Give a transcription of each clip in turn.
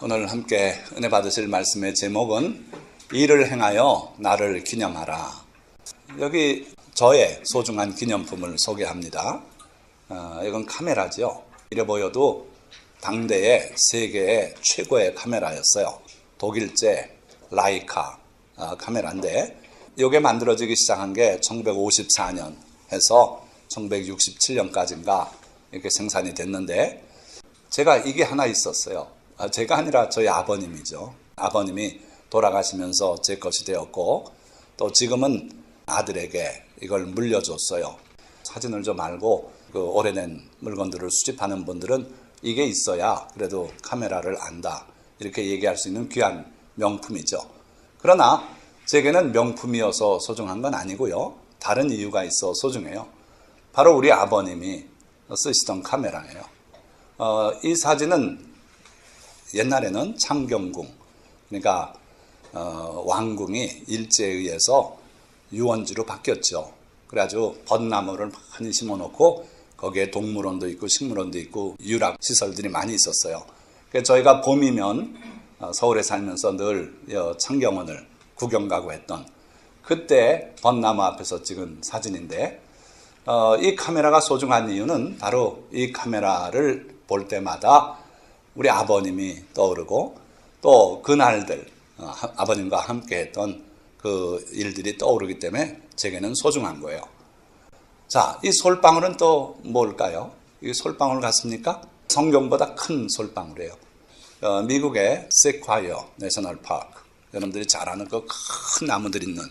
오늘 함께 은혜 받으실 말씀의 제목은 일을 행하여 나를 기념하라. 여기 저의 소중한 기념품을 소개합니다. 이건 카메라죠. 이래 보여도 당대의 세계의 최고의 카메라였어요. 독일제 라이카 카메라인데 이게 만들어지기 시작한 게 1954년 해서 1967년까지인가 이렇게 생산이 됐는데 제가 이게 하나 있었어요. 제가 아니라 저희 아버님이죠. 아버님이 돌아가시면서 제 것이 되었고 또 지금은 아들에게 이걸 물려줬어요. 사진을 좀 알고 그 오래된 물건들을 수집하는 분들은 이게 있어야 그래도 카메라를 안다 이렇게 얘기할 수 있는 귀한 명품이죠. 그러나 제게는 명품이어서 소중한 건 아니고요. 다른 이유가 있어 소중해요. 바로 우리 아버님이 쓰시던 카메라예요. 이 사진은 옛날에는 창경궁, 그러니까 왕궁이 일제에 의해서 유원지로 바뀌었죠. 그래가지고 벚나무를 많이 심어놓고 거기에 동물원도 있고 식물원도 있고 유락 시설들이 많이 있었어요. 그래서 저희가 봄이면 서울에 살면서 늘 창경원을 구경 가고 했던 그때 벚나무 앞에서 찍은 사진인데 이 카메라가 소중한 이유는 바로 이 카메라를 볼 때마다 우리 아버님이 떠오르고 또 그날들 아버님과 함께 했던 그 일들이 떠오르기 때문에 제게는 소중한 거예요. 자, 이 솔방울은 또 뭘까요? 이 솔방울 같습니까? 성경보다 큰 솔방울이에요. 미국의 세콰이어 내셔널 파크, 여러분들이 잘 아는 그 큰 나무들 있는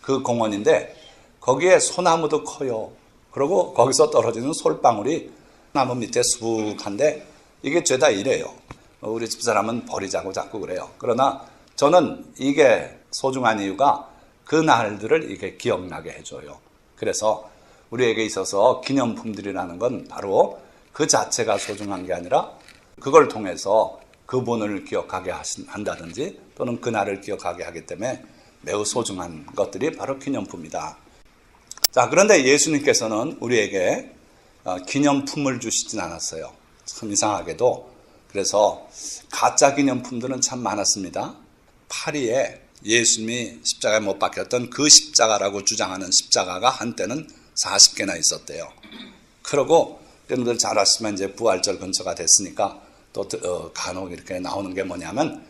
그 공원인데 거기에 소나무도 커요. 그리고 거기서 떨어지는 솔방울이 나무 밑에 수북한데 이게 죄다 이래요. 우리 집사람은 버리자고 자꾸 그래요. 그러나 저는 이게 소중한 이유가 그 날들을 이게 기억나게 해줘요. 그래서 우리에게 있어서 기념품들이라는 건 바로 그 자체가 소중한 게 아니라 그걸 통해서 그분을 기억하게 한다든지 또는 그날을 기억하게 하기 때문에 매우 소중한 것들이 바로 기념품이다. 자, 그런데 예수님께서는 우리에게 기념품을 주시진 않았어요. 참 이상하게도. 그래서 가짜 기념품들은 참 많았습니다. 파리에 예수님이 십자가에 못 박혔던 그 십자가라고 주장하는 십자가가 한때는 40개나 있었대요. 그러고 여러분들 잘 아시면 이제 부활절 근처가 됐으니까 또 간혹 이렇게 나오는 게 뭐냐면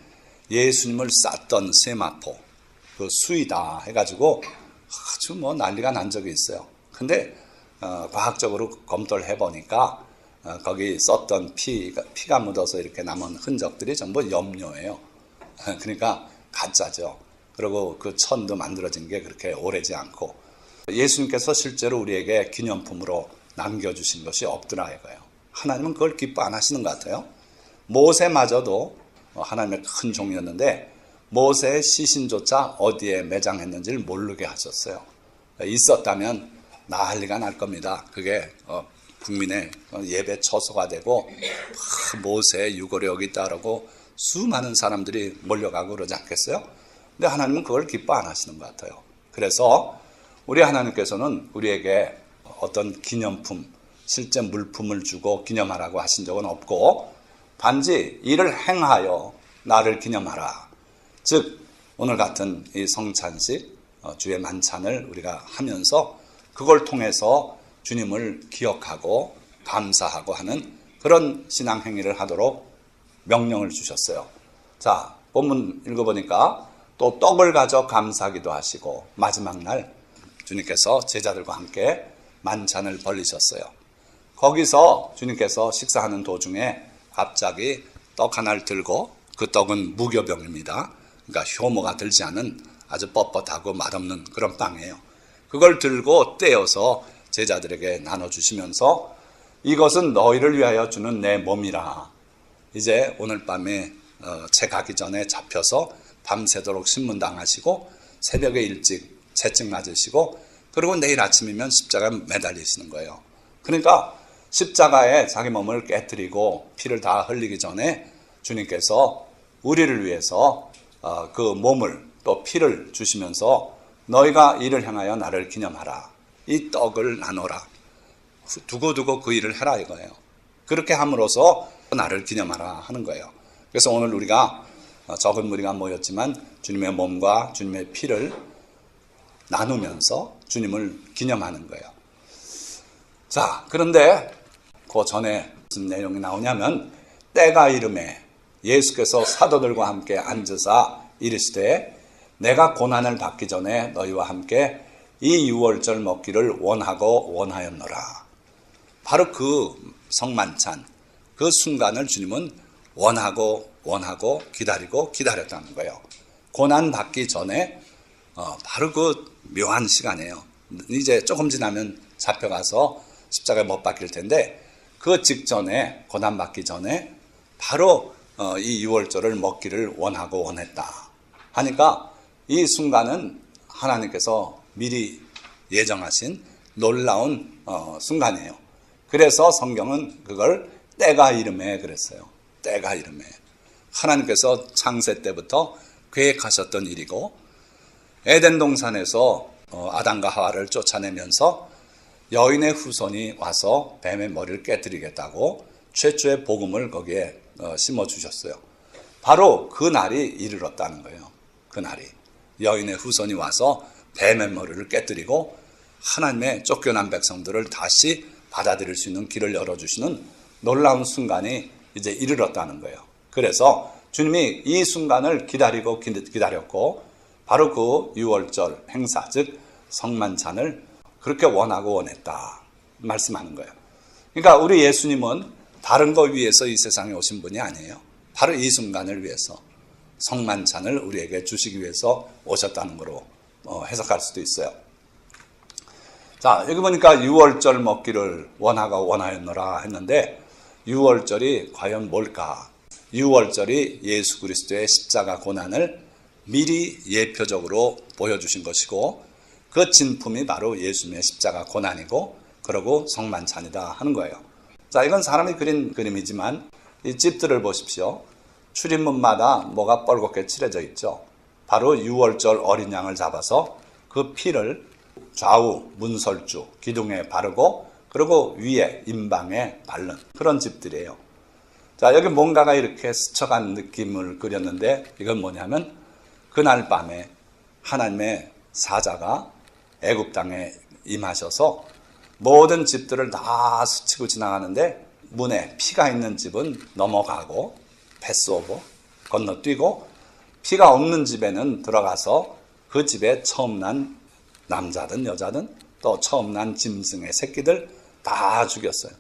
예수님을 쌌던 세마포 그 수이다 해가지고 아주 뭐 난리가 난 적이 있어요. 근데 과학적으로 검토를 해보니까 거기 썼던 피가 묻어서 이렇게 남은 흔적들이 전부 염료예요. 그러니까 가짜죠. 그리고 그 천도 만들어진 게 그렇게 오래지 않고 예수님께서 실제로 우리에게 기념품으로 남겨주신 것이 없더라 이거예요. 하나님은 그걸 기뻐 안 하시는 것 같아요. 모세마저도 하나님의 큰 종이었는데 모세의 시신조차 어디에 매장했는지를 모르게 하셨어요. 있었다면 난리가 날 겁니다. 그게 국민의 예배 처소가 되고 모세의 유골이 따르고 수많은 사람들이 몰려가고 그러지 않겠어요? 근데 하나님은 그걸 기뻐 안 하시는 것 같아요. 그래서 우리 하나님께서는 우리에게 어떤 기념품, 실제 물품을 주고 기념하라고 하신 적은 없고 단지 이를 행하여 나를 기념하라. 즉 오늘 같은 이 성찬식, 주의 만찬을 우리가 하면서 그걸 통해서 주님을 기억하고 감사하고 하는 그런 신앙 행위를 하도록 명령을 주셨어요. 자, 본문 읽어보니까 또 떡을 가져 감사기도 하시고 마지막 날 주님께서 제자들과 함께 만찬을 벌리셨어요. 거기서 주님께서 식사하는 도중에 갑자기 떡 하나를 들고 그 떡은 무교병입니다. 그러니까 효모가 들지 않은 아주 뻣뻣하고 맛없는 그런 빵이에요. 그걸 들고 떼어서 제자들에게 나눠주시면서 이것은 너희를 위하여 주는 내 몸이라. 이제 오늘 밤에 제 가기 전에 잡혀서 밤새도록 신문당하시고 새벽에 일찍 채찍 맞으시고 그리고 내일 아침이면 십자가에 매달리시는 거예요. 그러니까 십자가에 자기 몸을 깨뜨리고 피를 다 흘리기 전에 주님께서 우리를 위해서 그 몸을 또 피를 주시면서 너희가 이를 향하여 나를 기념하라. 이 떡을 나눠라. 두고두고 그 일을 해라 이거예요. 그렇게 함으로써 나를 기념하라 하는 거예요. 그래서 오늘 우리가 적은 무리가 모였지만 주님의 몸과 주님의 피를 나누면서 주님을 기념하는 거예요. 자, 그런데 그 전에 무슨 내용이 나오냐면 때가 이름에 예수께서 사도들과 함께 앉으사 이르시되 내가 고난을 받기 전에 너희와 함께 이 유월절 먹기를 원하고 원하였노라. 바로 그 성만찬, 그 순간을 주님은 원하고 기다리고 기다렸다는 거예요. 고난 받기 전에 바로 그 묘한 시간이에요. 이제 조금 지나면 잡혀가서 십자가에 못 박힐 텐데 그 직전에, 고난 받기 전에 바로 이 유월절을 먹기를 원하고 원했다 하니까 이 순간은 하나님께서 미리 예정하신 놀라운 순간이에요. 그래서 성경은 그걸 때가 이름에 그랬어요. 때가 이름에. 하나님께서 창세 때부터 계획하셨던 일이고 에덴 동산에서 아담과 하와를 쫓아내면서 여인의 후손이 와서 뱀의 머리를 깨뜨리겠다고 최초의 복음을 거기에 심어주셨어요. 바로 그 날이 이르렀다는 거예요. 그 날이. 여인의 후손이 와서 뱀의 머리를 깨뜨리고 하나님의 쫓겨난 백성들을 다시 받아들일 수 있는 길을 열어주시는 놀라운 순간이 이제 이르렀다는 거예요. 그래서 주님이 이 순간을 기다렸고 바로 그 유월절 행사, 즉 성만찬을 그렇게 원하고 원했다 말씀하는 거예요. 그러니까 우리 예수님은 다른 거 위해서 이 세상에 오신 분이 아니에요. 바로 이 순간을 위해서 성만찬을 우리에게 주시기 위해서 오셨다는 거로 해석할 수도 있어요. 자, 여기 보니까 유월절 먹기를 원하고 원하였노라 했는데 유월절이 과연 뭘까? 유월절이 예수 그리스도의 십자가 고난을 미리 예표적으로 보여주신 것이고 그 진품이 바로 예수님의 십자가 고난이고 그러고 성만찬이다 하는 거예요. 자, 이건 사람이 그린 그림이지만 이 집들을 보십시오. 출입문마다 뭐가 뻘겋게 칠해져 있죠. 바로 유월절 어린 양을 잡아서 그 피를 좌우 문설주, 기둥에 바르고 그리고 위에 임방에 바른 그런 집들이에요. 자, 여기 뭔가가 이렇게 스쳐간 느낌을 그렸는데 이건 뭐냐면 그날 밤에 하나님의 사자가 애굽 땅에 임하셔서 모든 집들을 다 스치고 지나가는데 문에 피가 있는 집은 넘어가고 패스오버 건너뛰고 피가 없는 집에는 들어가서 그 집에 처음 난 남자든 여자든 또 처음 난 짐승의 새끼들 다 죽였어요.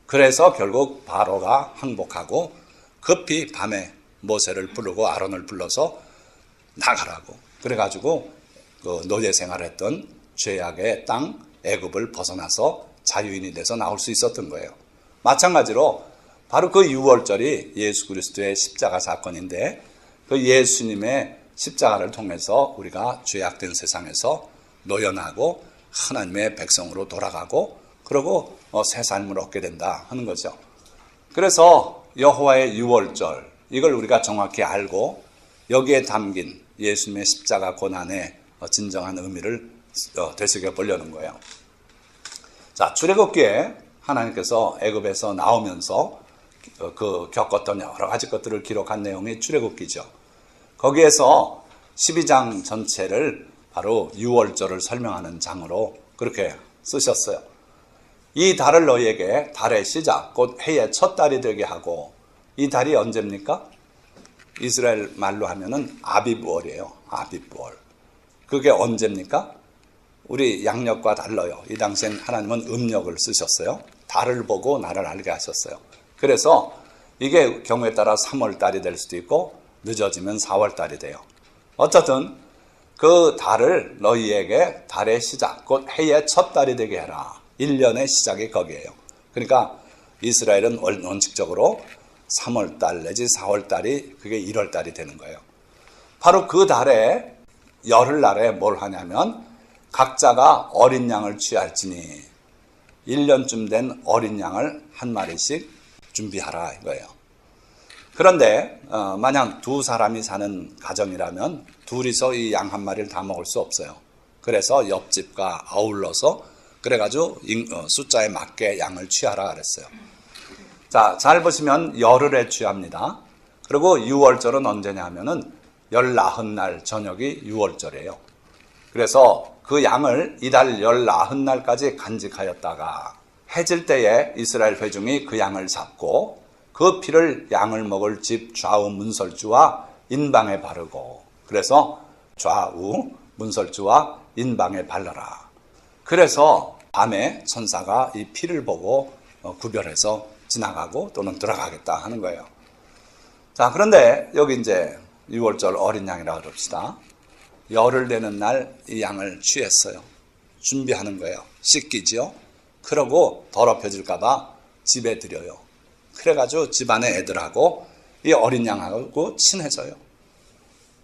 그래서 결국 바로가 항복하고 급히 밤에 모세를 부르고 아론을 불러서 나가라고 그래가지고 그 노예 생활했던 죄악의 땅 애굽을 벗어나서 자유인이 돼서 나올 수 있었던 거예요. 마찬가지로 바로 그 유월절이 예수 그리스도의 십자가 사건인데 그 예수님의 십자가를 통해서 우리가 죄악된 세상에서 노연하고 하나님의 백성으로 돌아가고 그러고 새 삶을 얻게 된다 하는 거죠. 그래서 여호와의 유월절 이걸 우리가 정확히 알고 여기에 담긴 예수님의 십자가 고난의 진정한 의미를 되새겨 보려는 거예요. 자, 출애굽기에 하나님께서 애굽에서 나오면서 그 겪었던 여러 가지 것들을 기록한 내용이 출애굽기죠. 거기에서 12장 전체를 바로 유월절을 설명하는 장으로 그렇게 쓰셨어요. 이 달을 너희에게 달의 시작, 곧 해의 첫 달이 되게 하고 이 달이 언제입니까? 이스라엘 말로 하면은 아비브월이에요. 아비브월. 그게 언제입니까? 우리 양력과 달라요. 이 당시엔 하나님은 음력을 쓰셨어요. 달을 보고 나를 알게 하셨어요. 그래서 이게 경우에 따라 3월 달이 될 수도 있고 늦어지면 4월 달이 돼요. 어쨌든 그 달을 너희에게 달의 시작, 곧 해의 첫 달이 되게 해라. 1년의 시작이 거기에요. 그러니까 이스라엘은 원칙적으로 3월 달 내지 4월 달이 그게 1월 달이 되는 거예요. 바로 그 달에 열흘날에 뭘 하냐면 각자가 어린 양을 취할지니 1년쯤 된 어린 양을 한 마리씩 준비하라 이거예요. 그런데 만약 두 사람이 사는 가정이라면 둘이서 이 양 한 마리를 다 먹을 수 없어요. 그래서 옆집과 아울러서 그래가지고 숫자에 맞게 양을 취하라 그랬어요. 자, 잘 보시면 열흘에 취합니다. 그리고 유월절은 언제냐 하면은 14날 저녁이 유월절이에요. 그래서 그 양을 이달 14날까지 간직하였다가 해질 때에 이스라엘 회중이 그 양을 잡고 그 피를 양을 먹을 집 좌우 문설주와 인방에 바르고, 그래서 좌우 문설주와 인방에 발라라. 그래서 밤에 천사가 이 피를 보고 구별해서 지나가고 또는 들어가겠다 하는 거예요. 자, 그런데 여기 이제 유월절 어린 양이라고 그럽시다. 열흘 되는 날 이 양을 취했어요. 준비하는 거예요. 씻기지요. 그러고 더럽혀질까봐 집에 들여요. 그래가지고 집안의 애들하고 이 어린 양하고 친해져요.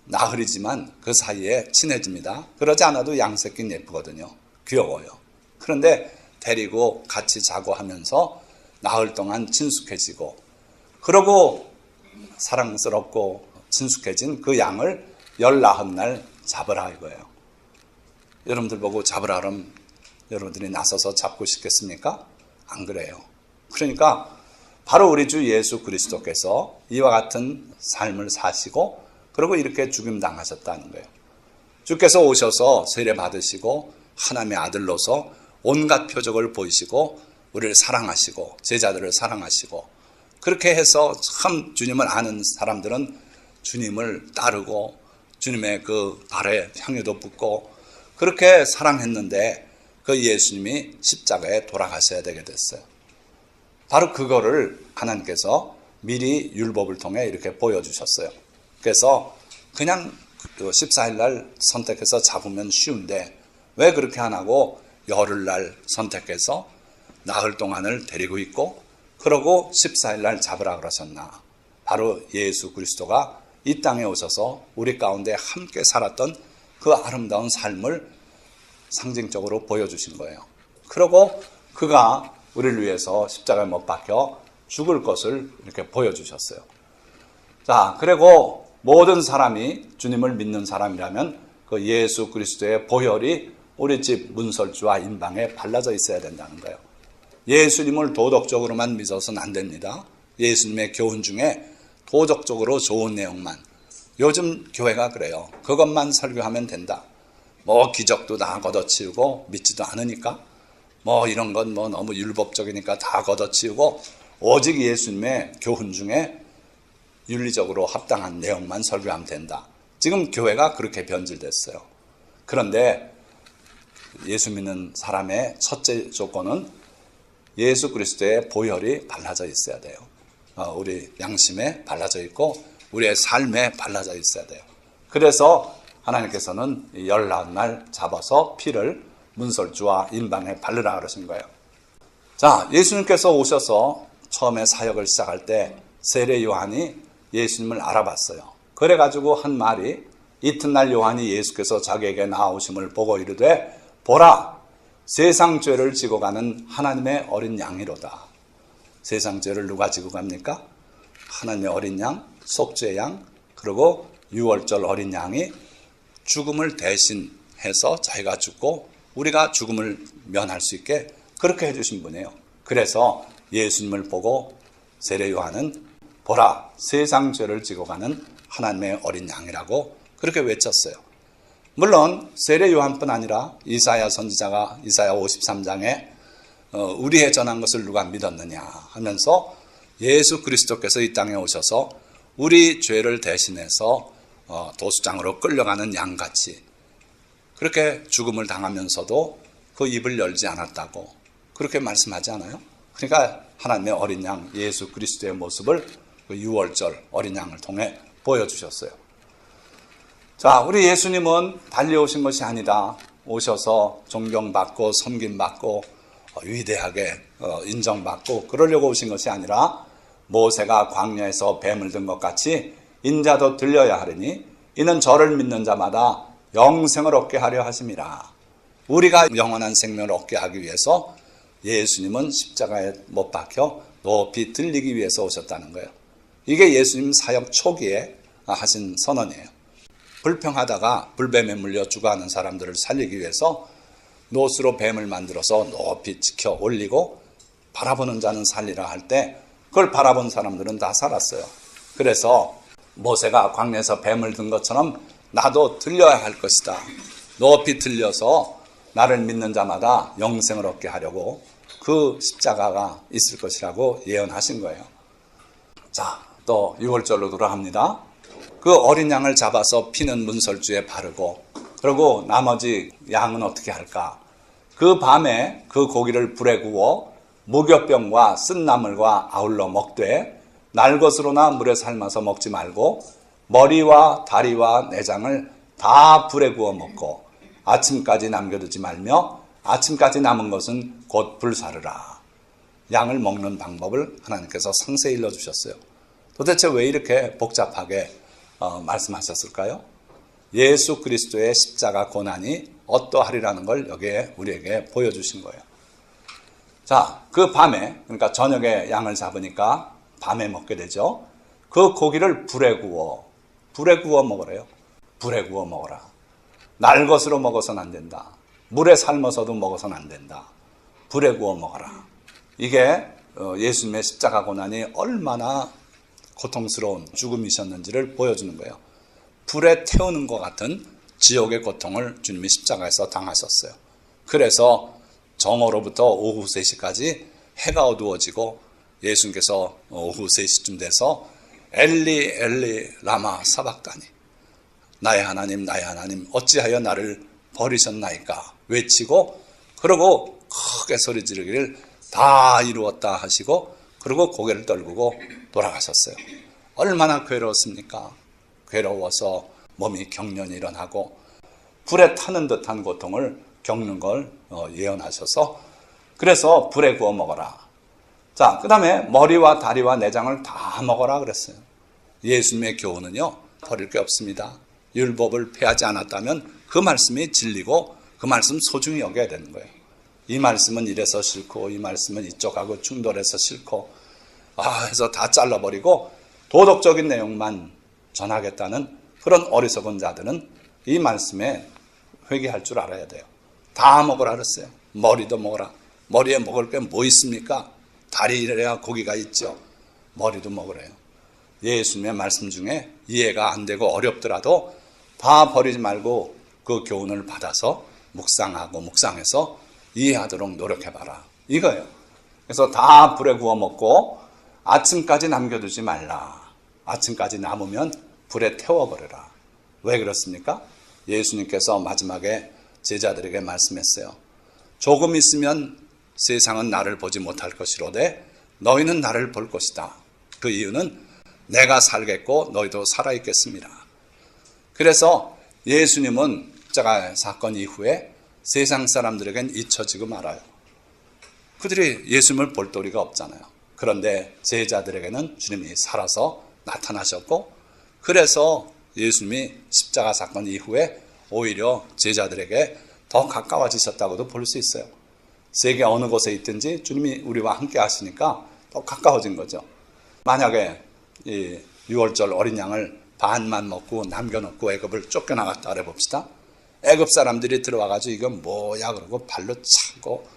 나흘이지만 그 사이에 친해집니다. 그러지 않아도 양 새끼는 예쁘거든요. 귀여워요. 그런데 데리고 같이 자고 하면서 나흘 동안 친숙해지고, 그러고 사랑스럽고 친숙해진 그 양을 14날 잡으라 이거예요. 여러분들 보고 잡으라 그러면 여러분들이 나서서 잡고 싶겠습니까? 안 그래요. 그러니까 바로 우리 주 예수 그리스도께서 이와 같은 삶을 사시고 그리고 이렇게 죽임당하셨다는 거예요. 주께서 오셔서 세례 받으시고 하나님의 아들로서 온갖 표적을 보이시고 우리를 사랑하시고 제자들을 사랑하시고, 그렇게 해서 참 주님을 아는 사람들은 주님을 따르고 주님의 그 발에 향유도 붓고 그렇게 사랑했는데 그 예수님이 십자가에 돌아가셔야 되게 됐어요. 바로 그거를 하나님께서 미리 율법을 통해 이렇게 보여주셨어요. 그래서 그냥 14일 날 선택해서 잡으면 쉬운데 왜 그렇게 안 하고 열흘 날 선택해서 나흘 동안을 데리고 있고 그러고 14일 날 잡으라 그러셨나? 바로 예수 그리스도가 이 땅에 오셔서 우리 가운데 함께 살았던 그 아름다운 삶을 상징적으로 보여주신 거예요. 그리고 그가 우리를 위해서 십자가에 못 박혀 죽을 것을 이렇게 보여주셨어요. 자, 그리고 모든 사람이 주님을 믿는 사람이라면 그 예수 그리스도의 보혈이 우리 집 문설주와 인방에 발라져 있어야 된다는 거예요. 예수님을 도덕적으로만 믿어서는 안 됩니다. 예수님의 교훈 중에 도덕적으로 좋은 내용만, 요즘 교회가 그래요. 그것만 설교하면 된다. 뭐 기적도 다 걷어치우고 믿지도 않으니까 뭐 이런 건 뭐 너무 율법적이니까 다 걷어치우고 오직 예수님의 교훈 중에 윤리적으로 합당한 내용만 설교하면 된다. 지금 교회가 그렇게 변질됐어요. 그런데 예수 믿는 사람의 첫째 조건은 예수 그리스도의 보혈이 발라져 있어야 돼요. 우리 양심에 발라져 있고 우리의 삶에 발라져 있어야 돼요. 그래서 하나님께서는 14날 잡아서 피를 문설주와 인방에 바르라 그러신 거예요. 자, 예수님께서 오셔서 처음에 사역을 시작할 때 세례 요한이 예수님을 알아봤어요. 그래가지고 한 말이, 이튿날 요한이 예수께서 자기에게 나오심을 보고 이르되 보라, 세상 죄를 지고 가는 하나님의 어린 양이로다. 세상 죄를 누가 지고 갑니까? 하나님의 어린 양, 속죄 양, 그리고 유월절 어린 양이 죽음을 대신해서 자기가 죽고 우리가 죽음을 면할 수 있게 그렇게 해주신 분이에요. 그래서 예수님을 보고 세례 요한은 보라, 세상 죄를 지고 가는 하나님의 어린 양이라고 그렇게 외쳤어요. 물론 세례 요한뿐 아니라 이사야 선지자가 이사야 53장에 우리의 전한 것을 누가 믿었느냐 하면서 예수 그리스도께서 이 땅에 오셔서 우리 죄를 대신해서 도수장으로 끌려가는 양같이 그렇게 죽음을 당하면서도 그 입을 열지 않았다고 그렇게 말씀하지 않아요? 그러니까 하나님의 어린 양 예수 그리스도의 모습을 그 유월절 어린 양을 통해 보여주셨어요. 자, 우리 예수님은 달려오신 것이 아니라 오셔서 존경받고 섬김받고 위대하게 인정받고 그러려고 오신 것이 아니라 모세가 광야에서 뱀을 든 것 같이 인자도 들려야 하리니 이는 저를 믿는 자마다 영생을 얻게 하려 하심이라. 우리가 영원한 생명을 얻게 하기 위해서 예수님은 십자가에 못 박혀 높이 들리기 위해서 오셨다는 거예요. 이게 예수님 사역 초기에 하신 선언이에요. 불평하다가 불뱀에 물려 죽어가는 사람들을 살리기 위해서 노스로 뱀을 만들어서 높이 지켜 올리고 바라보는 자는 살리라 할 때 그걸 바라본 사람들은 다 살았어요. 그래서 모세가 광야에서 뱀을 든 것처럼 나도 들려야 할 것이다. 높이 들려서 나를 믿는 자마다 영생을 얻게 하려고 그 십자가가 있을 것이라고 예언하신 거예요. 자, 또 6월절로 돌아갑니다. 그 어린 양을 잡아서 피는 문설주에 바르고, 그리고 나머지 양은 어떻게 할까? 그 밤에 그 고기를 불에 구워 무교병과 쓴 나물과 아울러 먹되 날 것으로나 물에 삶아서 먹지 말고 머리와 다리와 내장을 다 불에 구워 먹고 아침까지 남겨두지 말며 아침까지 남은 것은 곧 불사르라. 양을 먹는 방법을 하나님께서 상세히 일러주셨어요. 도대체 왜 이렇게 복잡하게 말씀하셨을까요? 예수 그리스도의 십자가 고난이 어떠하리라는 걸 여기에 우리에게 보여주신 거예요. 자, 그 밤에, 그러니까 저녁에 양을 잡으니까 밤에 먹게 되죠. 그 고기를 불에 구워 먹으래요. 불에 구워 먹어라. 날 것으로 먹어서는 안 된다. 물에 삶아서도 먹어서는 안 된다. 불에 구워 먹어라. 이게 예수님의 십자가 고난이 얼마나 고통스러운 죽음이셨는지를 보여주는 거예요. 불에 태우는 것 같은 지옥의 고통을 주님이 십자가에서 당하셨어요. 그래서 정오로부터 오후 3시까지 해가 어두워지고 예수님께서 오후 3시쯤 돼서 엘리 엘리 라마 사박다니, 나의 하나님 나의 하나님 어찌하여 나를 버리셨나이까 외치고, 그러고 크게 소리 지르기를 다 이루었다 하시고, 그리고 고개를 떨구고 돌아가셨어요. 얼마나 괴로웠습니까? 괴로워서 몸이 경련이 일어나고 불에 타는 듯한 고통을 겪는 걸 예언하셔서, 그래서 불에 구워 먹어라. 자, 그 다음에 머리와 다리와 내장을 다 먹어라 그랬어요. 예수님의 교훈은요, 버릴 게 없습니다. 율법을 폐하지 않았다면 그 말씀이 진리고 그 말씀 소중히 여겨야 되는 거예요. 이 말씀은 이래서 싫고 이 말씀은 이쪽하고 충돌해서 싫고 해서 다 잘라버리고 도덕적인 내용만 전하겠다는 그런 어리석은 자들은 이 말씀에 회개할 줄 알아야 돼요. 다 먹으라 그랬어요. 머리도 먹어라. 머리에 먹을 게 뭐 있습니까? 다리에야 고기가 있죠. 머리도 먹으래요. 예수님의 말씀 중에 이해가 안 되고 어렵더라도 다 버리지 말고 그 교훈을 받아서 묵상해서 이해하도록 노력해봐라. 이거예요. 그래서 다 불에 구워 먹고 아침까지 남겨두지 말라. 아침까지 남으면 불에 태워버려라. 왜 그렇습니까? 예수님께서 마지막에 제자들에게 말씀했어요. 조금 있으면 세상은 나를 보지 못할 것이로되 너희는 나를 볼 것이다. 그 이유는 내가 살겠고 너희도 살아있겠습니다. 그래서 예수님은 십자가 사건 이후에 세상 사람들에겐 잊혀지고 말아요. 그들이 예수님을 볼 도리가 없잖아요. 그런데 제자들에게는 주님이 살아서 나타나셨고, 그래서 예수님이 십자가 사건 이후에 오히려 제자들에게 더 가까워지셨다고도 볼 수 있어요. 세계 어느 곳에 있든지 주님이 우리와 함께 하시니까 더 가까워진 거죠. 만약에 이 6월절 어린 양을 반만 먹고 남겨놓고 애굽을 쫓겨나갔다 그래 봅시다. 애굽 사람들이 들어와가지고 이건 뭐야 그러고 발로 차고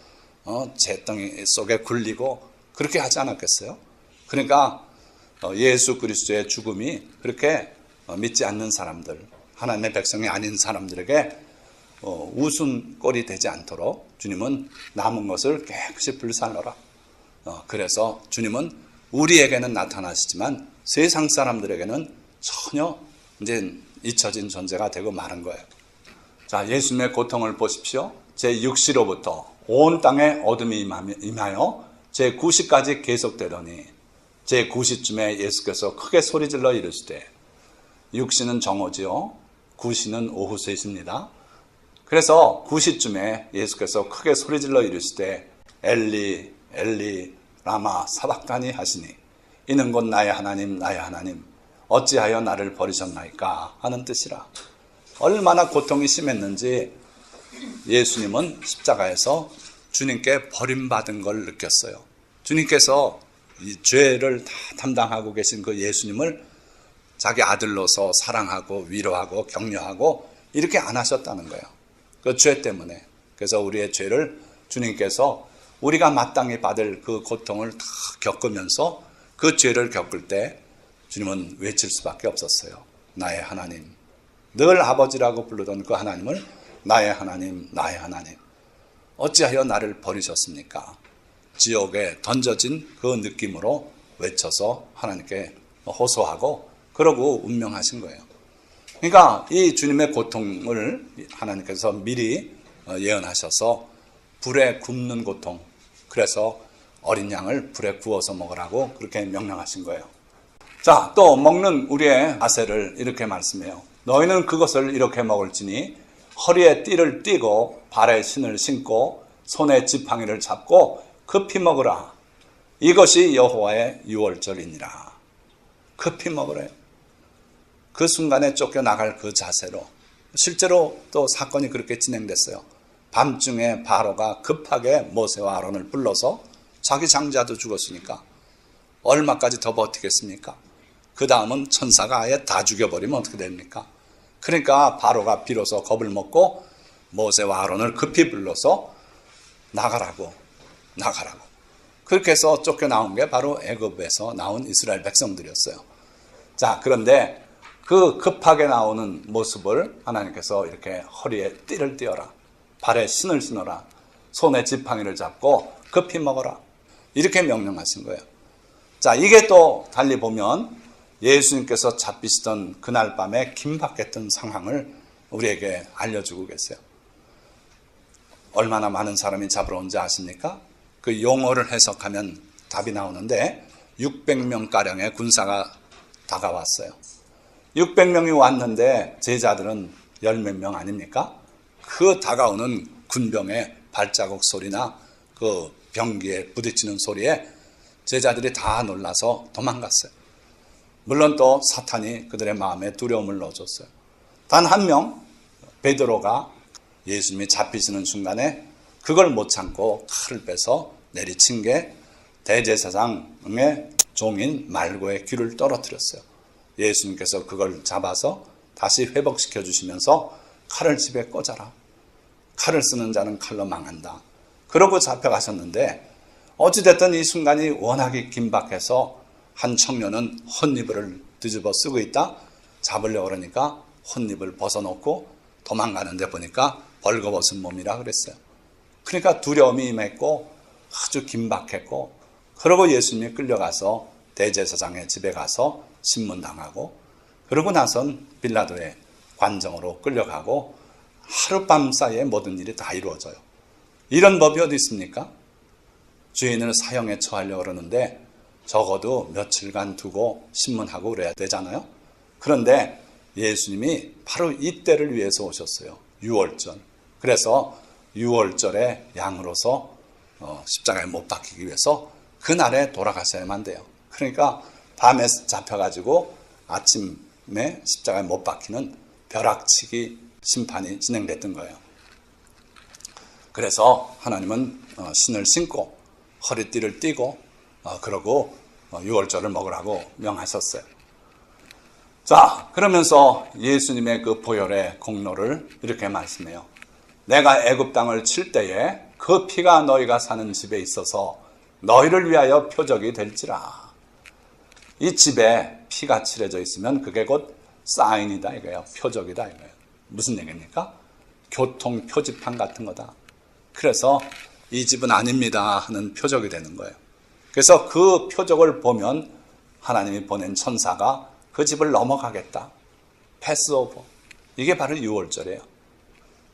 재덩이 속에 굴리고 그렇게 하지 않았겠어요? 그러니까 예수 그리스도의 죽음이 그렇게 믿지 않는 사람들, 하나님의 백성이 아닌 사람들에게 웃음꼴이 되지 않도록 주님은 남은 것을 깨끗이 불살라라. 그래서 주님은 우리에게는 나타나시지만 세상 사람들에게는 전혀 이제 잊혀진 존재가 되고 마는 거예요. 자, 예수님의 고통을 보십시오. 제6시로부터 온 땅에 어둠이 임하여 제9시까지 계속되더니 제9시쯤에 예수께서 크게 소리질러 이르시되, 6시는 정오지요. 9시는 오후 3시입니다. 그래서 9시쯤에 예수께서 크게 소리질러 이르시되 엘리 엘리 라마 사박다니 하시니 이는 곧 나의 하나님 나의 하나님 어찌하여 나를 버리셨나이까 하는 뜻이라. 얼마나 고통이 심했는지 예수님은 십자가에서 주님께 버림받은 걸 느꼈어요. 주님께서 이 죄를 다 담당하고 계신 그 예수님을 자기 아들로서 사랑하고 위로하고 격려하고 이렇게 안 하셨다는 거예요. 그 죄 때문에. 그래서 우리의 죄를 주님께서 우리가 마땅히 받을 그 고통을 다 겪으면서 그 죄를 겪을 때 주님은 외칠 수밖에 없었어요. 나의 하나님. 늘 아버지라고 부르던 그 하나님을 나의 하나님, 나의 하나님. 어찌하여 나를 버리셨습니까? 지옥에 던져진 그 느낌으로 외쳐서 하나님께 호소하고 그러고 운명하신 거예요. 그러니까 이 주님의 고통을 하나님께서 미리 예언하셔서 불에 굽는 고통, 그래서 어린 양을 불에 구워서 먹으라고 그렇게 명령하신 거예요. 자, 또 먹는 우리의 자세를 이렇게 말씀해요. 너희는 그것을 이렇게 먹을지니 허리에 띠를 띠고 발에 신을 신고 손에 지팡이를 잡고 급히 먹으라. 이것이 여호와의 유월절이니라. 급히 먹으래요. 그 순간에 쫓겨나갈 그 자세로. 실제로 또 사건이 그렇게 진행됐어요. 밤중에 바로가 급하게 모세와 아론을 불러서 자기 장자도 죽었으니까 얼마까지 더 버티겠습니까? 그 다음은 천사가 아예 다 죽여버리면 어떻게 됩니까? 그러니까 바로가 비로소 겁을 먹고 모세와 아론을 급히 불러서 나가라고. 그렇게 해서 쫓겨나온 게 바로 애굽에서 나온 이스라엘 백성들이었어요. 자, 그런데 그 급하게 나오는 모습을 하나님께서 이렇게 허리에 띠를 띠어라. 발에 신을 신어라. 손에 지팡이를 잡고 급히 먹어라. 이렇게 명령하신 거예요. 자, 이게 또 달리 보면 예수님께서 잡히시던 그날 밤에 긴박했던 상황을 우리에게 알려주고 계세요. 얼마나 많은 사람이 잡으러 온지 아십니까? 그 용어를 해석하면 답이 나오는데 600명가량의 군사가 다가왔어요. 600명이 왔는데 제자들은 열 몇 명 아닙니까? 그 다가오는 군병의 발자국 소리나 그 병기에 부딪히는 소리에 제자들이 다 놀라서 도망갔어요. 물론 또 사탄이 그들의 마음에 두려움을 넣어줬어요. 단 한 명, 베드로가 예수님이 잡히시는 순간에 그걸 못 참고 칼을 빼서 내리친 게 대제사장의 종인 말고의 귀를 떨어뜨렸어요. 예수님께서 그걸 잡아서 다시 회복시켜 주시면서 칼을 집에 꽂아라. 칼을 쓰는 자는 칼로 망한다. 그러고 잡혀가셨는데 어찌됐든 이 순간이 워낙에 긴박해서 한 청년은 혼니불을 뒤집어 쓰고 있다. 잡으려고 그러니까 혼니불 벗어놓고 도망가는데 보니까 벌거벗은 몸이라 그랬어요. 그러니까 두려움이 임했고 아주 긴박했고 그러고 예수님이 끌려가서 대제사장의 집에 가서 신문당하고 그러고 나선 빌라도의 관정으로 끌려가고 하룻밤 사이에 모든 일이 다 이루어져요. 이런 법이 어디 있습니까? 주인을 사형에 처하려고 그러는데 적어도 며칠간 두고 신문하고 그래야 되잖아요. 그런데 예수님이 바로 이때를 위해서 오셨어요. 유월절. 그래서 유월절에 양으로서 십자가에 못 박히기 위해서 그날에 돌아가셔야만 돼요. 그러니까 밤에 잡혀가지고 아침에 십자가에 못 박히는 벼락치기 심판이 진행됐던 거예요. 그래서 하나님은 신을 신고 허리띠를 띠고 그러고 유월절을 먹으라고 명하셨어요. 자, 그러면서 예수님의 그 보혈의 공로를 이렇게 말씀해요. 내가 애굽 땅을 칠 때에 그 피가 너희가 사는 집에 있어서 너희를 위하여 표적이 될지라. 이 집에 피가 칠해져 있으면 그게 곧 사인이다 이거예요. 표적이다 이거예요. 무슨 얘기입니까? 교통 표지판 같은 거다. 그래서 이 집은 아닙니다 하는 표적이 되는 거예요. 그래서 그 표적을 보면 하나님이 보낸 천사가 그 집을 넘어가겠다. 패스오버. 이게 바로 유월절이에요.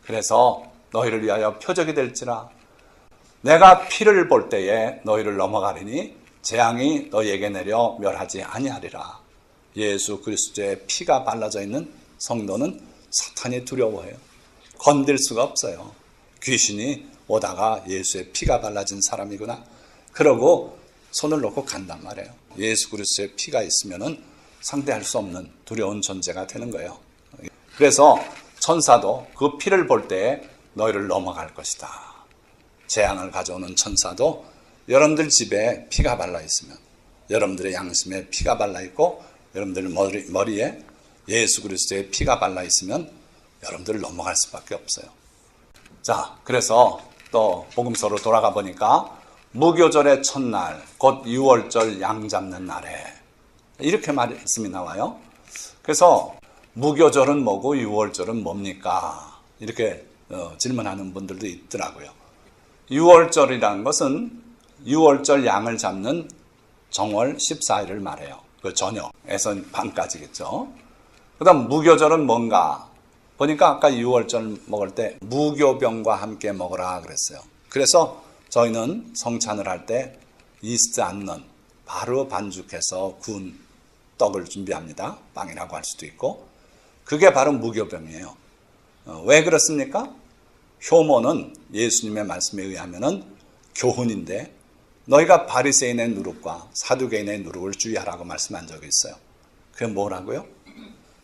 그래서 너희를 위하여 표적이 될지라. 내가 피를 볼 때에 너희를 넘어가리니 재앙이 너희에게 내려 멸하지 아니하리라. 예수 그리스도의 피가 발라져 있는 성도는 사탄이 두려워해요. 건들 수가 없어요. 귀신이 오다가 예수의 피가 발라진 사람이구나. 그러고 손을 놓고 간단 말이에요. 예수 그리스도의 피가 있으면은 상대할 수 없는 두려운 존재가 되는 거예요. 그래서 천사도 그 피를 볼 때에 너희를 넘어갈 것이다. 재앙을 가져오는 천사도 여러분들 집에 피가 발라 있으면, 여러분들의 양심에 피가 발라 있고, 여러분들 머리에 예수 그리스도의 피가 발라 있으면 여러분들 넘어갈 수밖에 없어요. 자, 그래서 또 복음서로 돌아가 보니까 무교절의 첫날, 곧 유월절 양 잡는 날에 이렇게 말씀이 나와요. 그래서 무교절은 뭐고 유월절은 뭡니까? 이렇게 질문하는 분들도 있더라고요. 유월절이라는 것은 유월절 양을 잡는 정월 14일을 말해요. 그 저녁에서 밤까지겠죠. 그 다음 무교절은 뭔가? 보니까 아까 유월절 먹을 때 무교병과 함께 먹으라 그랬어요. 그래서 저희는 성찬을 할 때 이스트 안 넣은 바로 반죽해서 구운 떡을 준비합니다. 빵이라고 할 수도 있고. 그게 바로 무교병이에요. 왜 그렇습니까? 효모는 예수님의 말씀에 의하면은 교훈인데 너희가 바리새인의 누룩과 사두개인의 누룩을 주의하라고 말씀한 적이 있어요. 그게 뭐라고요?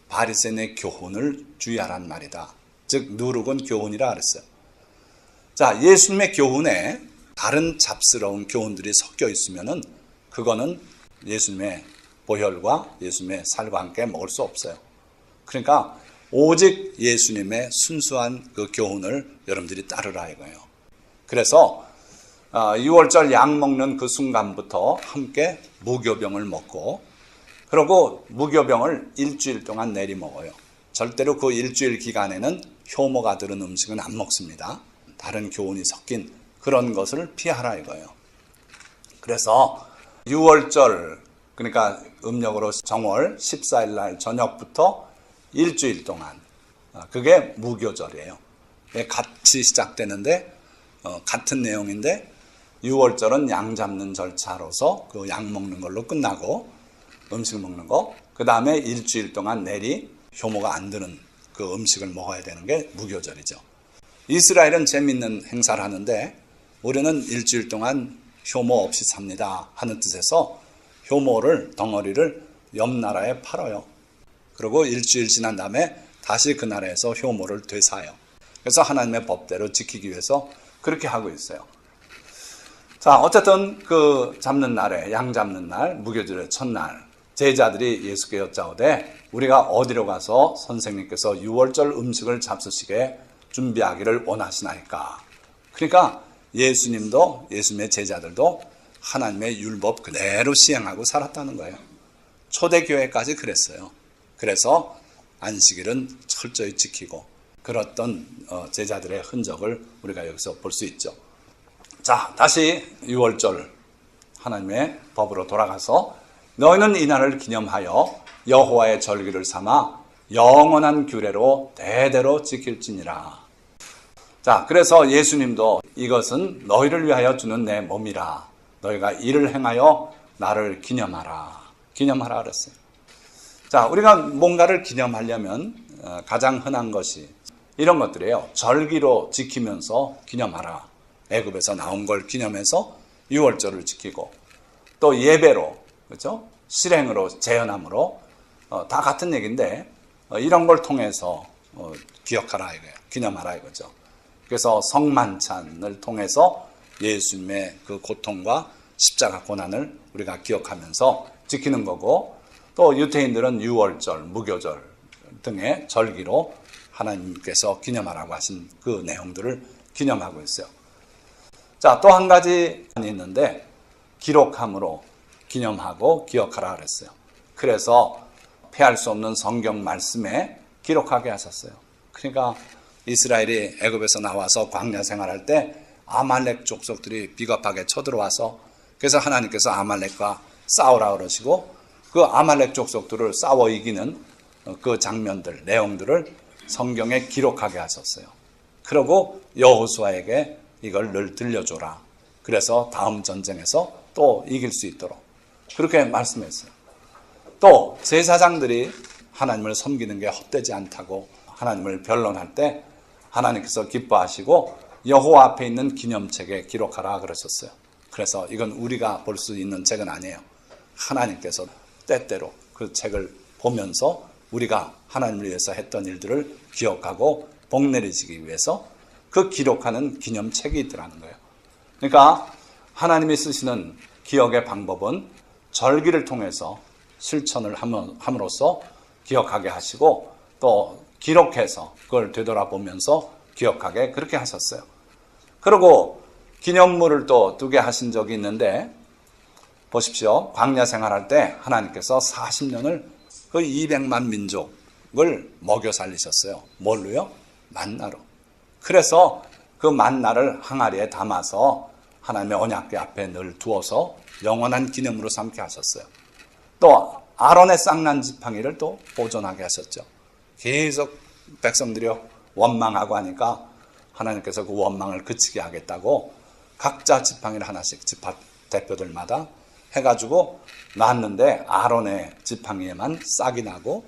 바리새인의 교훈을 주의하란 말이다. 즉 누룩은 교훈이라 그랬어요. 자, 예수님의 교훈에 다른 잡스러운 교훈들이 섞여 있으면은 그거는 예수님의 보혈과 예수님의 살과 함께 먹을 수 없어요. 그러니까 오직 예수님의 순수한 그 교훈을 여러분들이 따르라 이거예요. 그래서 6월절 양 먹는 그 순간부터 함께 무교병을 먹고, 그리고 무교병을 일주일 동안 내리 먹어요. 절대로 그 일주일 기간에는 효모가 들은 음식은 안 먹습니다. 다른 교훈이 섞인 그런 것을 피하라 이거예요. 그래서 6월절, 그러니까 음력으로 정월 14일 날 저녁부터 일주일 동안, 그게 무교절이에요. 같이 시작되는데 같은 내용인데 6월절은 양 잡는 절차로서 그 양 먹는 걸로 끝나고 음식 먹는 거, 그 다음에 일주일 동안 내리 효모가 안 드는 그 음식을 먹어야 되는 게 무교절이죠. 이스라엘은 재밌는 행사를 하는데 우리는 일주일 동안 효모 없이 삽니다 하는 뜻에서 효모를, 덩어리를 옆 나라에 팔아요. 그리고 일주일 지난 다음에 다시 그 나라에서 효모를 되사요. 그래서 하나님의 법대로 지키기 위해서 그렇게 하고 있어요. 자, 어쨌든 그 잡는 날에, 양 잡는 날, 무교절의 첫날, 제자들이 예수께 여짜오되 우리가 어디로 가서 선생님께서 유월절 음식을 잡수시게 준비하기를 원하시나이까. 그러니까 예수님도, 예수님의 제자들도 하나님의 율법 그대로 시행하고 살았다는 거예요. 초대교회까지 그랬어요. 그래서 안식일은 철저히 지키고 그랬던 제자들의 흔적을 우리가 여기서 볼 수 있죠. 자, 다시 6월절 하나님의 법으로 돌아가서 너희는 이날을 기념하여 여호와의 절기를 삼아 영원한 규례로 대대로 지킬지니라. 자, 그래서 예수님도 이것은 너희를 위하여 주는 내 몸이라. 너희가 이를 행하여 나를 기념하라. 기념하라 그랬어요. 자, 우리가 뭔가를 기념하려면 가장 흔한 것이 이런 것들이에요. 절기로 지키면서 기념하라. 애굽에서 나온 걸 기념해서 유월절을 지키고, 또 예배로, 그렇죠? 실행으로, 재현함으로, 다 같은 얘기인데 이런 걸 통해서 기억하라 이거예요. 기념하라 이거죠. 그래서 성만찬을 통해서 예수님의 그 고통과 십자가 고난을 우리가 기억하면서 지키는 거고, 또 유태인들은 유월절, 무교절 등의 절기로 하나님께서 기념하라고 하신 그 내용들을 기념하고 있어요. 자, 또 한 가지 있는데 기록함으로 기념하고 기억하라 그랬어요. 그래서 피할 수 없는 성경 말씀에 기록하게 하셨어요. 그러니까 이스라엘이 애굽에서 나와서 광야 생활할 때 아말렉 족속들이 비겁하게 쳐들어와서, 그래서 하나님께서 아말렉과 싸우라 그러시고 그 아말렉 족속들을 싸워 이기는 그 장면들, 내용들을 성경에 기록하게 하셨어요. 그리고 여호수아에게 이걸 늘 들려줘라. 그래서 다음 전쟁에서 또 이길 수 있도록 그렇게 말씀했어요. 또 제사장들이 하나님을 섬기는 게 헛되지 않다고 하나님을 변론할 때 하나님께서 기뻐하시고 여호와 앞에 있는 기념책에 기록하라 그러셨어요. 그래서 이건 우리가 볼 수 있는 책은 아니에요. 하나님께서 때때로 그 책을 보면서 우리가 하나님을 위해서 했던 일들을 기억하고 복 내리시기 위해서 그 기록하는 기념책이 있더라는 거예요. 그러니까 하나님이 쓰시는 기억의 방법은 절기를 통해서 실천을 함으로써 기억하게 하시고, 또 기록해서 그걸 되돌아보면서 기억하게 그렇게 하셨어요. 그리고 기념물을 또 두게 하신 적이 있는데 보십시오. 광야 생활할 때 하나님께서 40년을 그 200만 민족을 먹여 살리셨어요. 뭘로요? 만나로. 그래서 그 만나를 항아리에 담아서 하나님의 언약궤 앞에 늘 두어서 영원한 기념으로 삼게 하셨어요. 또 아론의 쌍난 지팡이를 또 보존하게 하셨죠. 계속 백성들이 원망하고 하니까 하나님께서 그 원망을 그치게 하겠다고 각자 지팡이를 하나씩 지파 대표들마다 해가지고 놨는데 아론의 지팡이에만 싹이 나고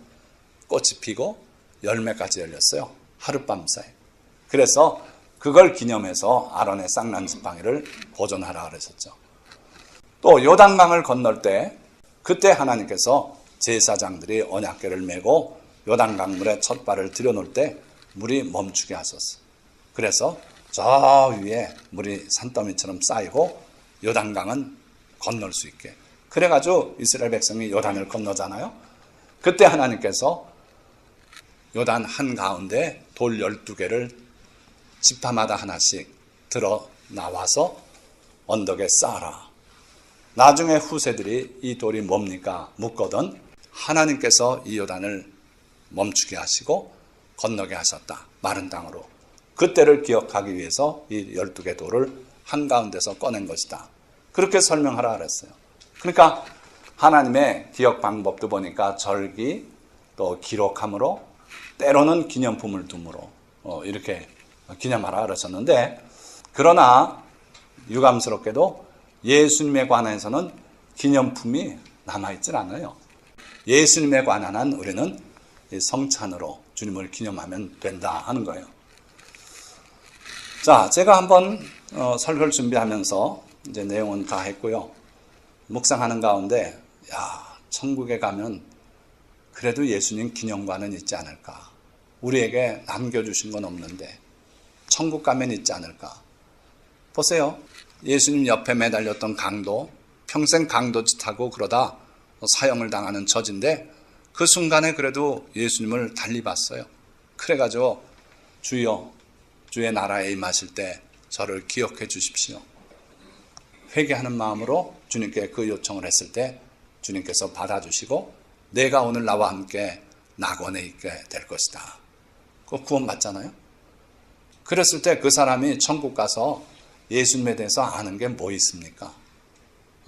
꽃이 피고 열매까지 열렸어요. 하룻밤 사이. 그래서 그걸 기념해서 아론의 쌍난 지팡이를 보존하라 그러셨죠. 또 요단강을 건널 때 그때 하나님께서 제사장들이 언약궤를 메고 요단강 물에 첫 발을 들여놓을 때 물이 멈추게 하셨어요. 그래서 저 위에 물이 산더미처럼 쌓이고 요단강은 건널 수 있게. 그래가지고 이스라엘 백성이 요단을 건너잖아요. 그때 하나님께서 요단 한가운데 돌 12개를 지파마다 하나씩 들어 나와서 언덕에 쌓아라. 나중에 후세들이 이 돌이 뭡니까? 묻거든 하나님께서 이 요단을 멈추게 하시고 건너게 하셨다. 마른 땅으로. 그때를 기억하기 위해서 이 12개 돌을 한가운데서 꺼낸 것이다. 그렇게 설명하라 그랬어요. 그러니까 하나님의 기억 방법도 보니까 절기 또 기록함으로 때로는 기념품을 둠으로 이렇게 기념하라 그러셨는데, 그러나 유감스럽게도 예수님에 관해서는 기념품이 남아있질 않아요. 예수님에 관한 한 우리는 성찬으로 주님을 기념하면 된다 하는 거예요. 자, 제가 한번 설교를 준비하면서 이제 내용은 다 했고요. 묵상하는 가운데 천국에 가면 그래도 예수님 기념관은 있지 않을까. 우리에게 남겨주신 건 없는데 천국 가면 있지 않을까. 보세요. 예수님 옆에 매달렸던 강도, 평생 강도짓 하고 그러다 사형을 당하는 처지인데 그 순간에 그래도 예수님을 달리 봤어요. 그래가지고 주여, 주의 나라에 임하실 때 저를 기억해 주십시오. 회개하는 마음으로 주님께 그 요청을 했을 때 주님께서 받아주시고 내가 오늘 나와 함께 낙원에 있게 될 것이다. 그 구원받잖아요. 그랬을 때 그 사람이 천국 가서 예수님에 대해서 아는 게 뭐 있습니까?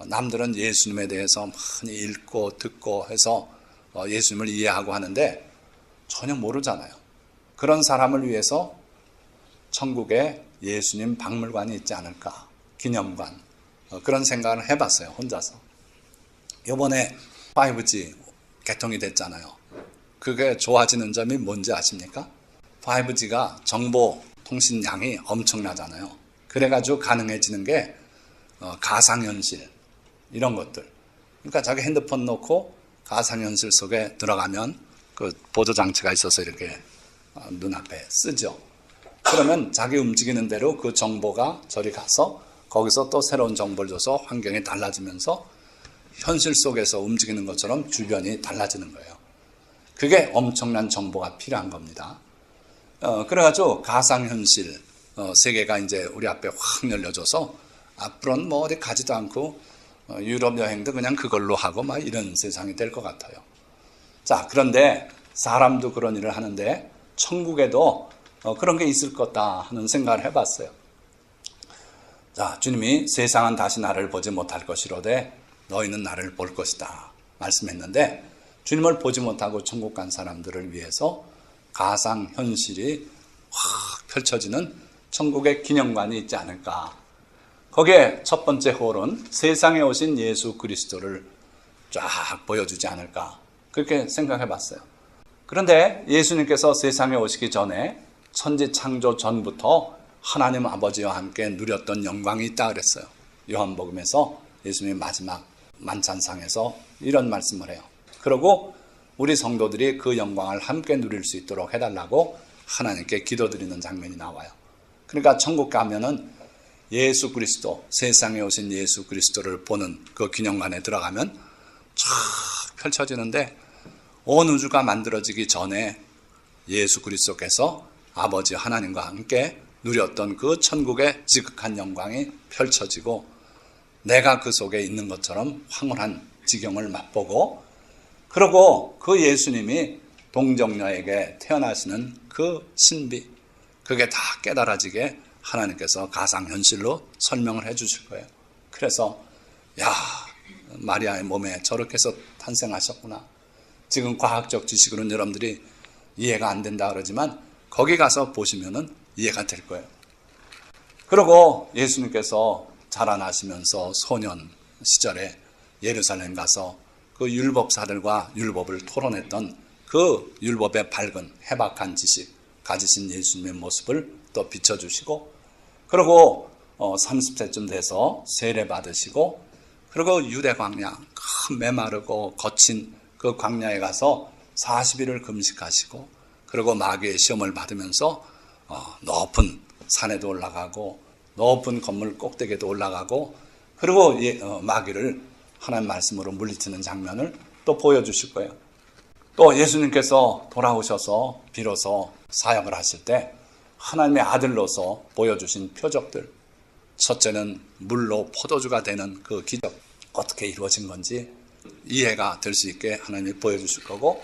남들은 예수님에 대해서 많이 읽고 듣고 해서 예수님을 이해하고 하는데 전혀 모르잖아요. 그런 사람을 위해서 천국에 예수님 박물관이 있지 않을까. 기념관. 그런 생각을 해봤어요. 혼자서. 이번에 5G 개통이 됐잖아요. 그게 좋아지는 점이 뭔지 아십니까? 5G가 정보 통신량이 엄청나잖아요. 그래가지고 가능해지는 게 가상현실 이런 것들. 그러니까 자기 핸드폰 놓고 가상현실 속에 들어가면 그 보조장치가 있어서 이렇게 눈앞에 쓰죠. 그러면 자기 움직이는 대로 그 정보가 저리 가서 거기서 또 새로운 정보를 줘서 환경이 달라지면서 현실 속에서 움직이는 것처럼 주변이 달라지는 거예요. 그게 엄청난 정보가 필요한 겁니다. 그래가지고 가상현실 세계가 이제 우리 앞에 확 열려져서 앞으로는 뭐 어디 가지도 않고 유럽 여행도 그냥 그걸로 하고 막 이런 세상이 될 것 같아요. 자, 그런데 사람도 그런 일을 하는데 천국에도 그런 게 있을 거다 하는 생각을 해봤어요. 자, 주님이 세상은 다시 나를 보지 못할 것이로되 너희는 나를 볼 것이다 말씀했는데, 주님을 보지 못하고 천국 간 사람들을 위해서 가상현실이 확 펼쳐지는 천국의 기념관이 있지 않을까. 거기에 첫 번째 홀은 세상에 오신 예수 그리스도를 쫙 보여주지 않을까. 그렇게 생각해 봤어요. 그런데 예수님께서 세상에 오시기 전에 천지 창조 전부터 하나님 아버지와 함께 누렸던 영광이 있다 그랬어요. 요한복음에서 예수님이 마지막 만찬상에서 이런 말씀을 해요. 그리고 우리 성도들이 그 영광을 함께 누릴 수 있도록 해달라고 하나님께 기도드리는 장면이 나와요. 그러니까 천국 가면은 예수 그리스도, 세상에 오신 예수 그리스도를 보는 그 기념관에 들어가면 쫙 펼쳐지는데, 온 우주가 만들어지기 전에 예수 그리스도께서 아버지 하나님과 함께 누렸던 그 천국의 지극한 영광이 펼쳐지고 내가 그 속에 있는 것처럼 황홀한 지경을 맛보고, 그리고 그 예수님이 동정녀에게 태어나시는 그 신비, 그게 다 깨달아지게 하나님께서 가상현실로 설명을 해 주실 거예요. 그래서 야, 마리아의 몸에 저렇게 해서 탄생하셨구나. 지금 과학적 지식으로는 여러분들이 이해가 안 된다 그러지만 거기 가서 보시면은 이해가 될 거예요. 그리고 예수님께서 자라나시면서 소년 시절에 예루살렘 가서 그 율법사들과 율법을 토론했던 그 율법의 밝은 해박한 지식 가지신 예수님의 모습을 또 비춰주시고, 그리고 30세쯤 돼서 세례 받으시고, 그리고 유대 광야, 큰 메마르고 거친 그 광야에 가서 40일을 금식하시고, 그리고 마귀의 시험을 받으면서 높은 산에도 올라가고 높은 건물 꼭대기에도 올라가고, 그리고 마귀를 하나님 말씀으로 물리치는 장면을 또 보여주실 거예요. 또 예수님께서 돌아오셔서 비로소 사역을 하실 때 하나님의 아들로서 보여주신 표적들, 첫째는 물로 포도주가 되는 그 기적, 어떻게 이루어진 건지 이해가 될 수 있게 하나님이 보여주실 거고,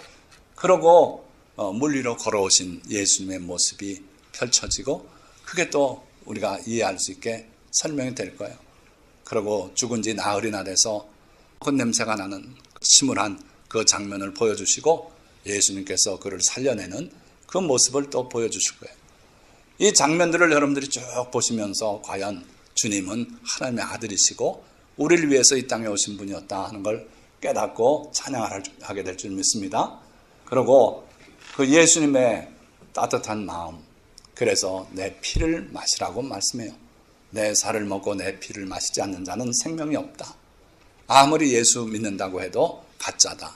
그리고 물 위로 걸어오신 예수님의 모습이 펼쳐지고, 그게 또 우리가 이해할 수 있게 설명이 될 거예요. 그리고 죽은 지 나흘이나 돼서 큰 냄새가 나는 심울한 그 장면을 보여주시고, 예수님께서 그를 살려내는 그 모습을 또 보여주실 거예요. 이 장면들을 여러분들이 쭉 보시면서 과연 주님은 하나님의 아들이시고 우리를 위해서 이 땅에 오신 분이었다 하는 걸 깨닫고 찬양하게 될 줄 믿습니다. 그리고 그 예수님의 따뜻한 마음, 그래서 내 피를 마시라고 말씀해요. 내 살을 먹고 내 피를 마시지 않는 자는 생명이 없다. 아무리 예수 믿는다고 해도 가짜다.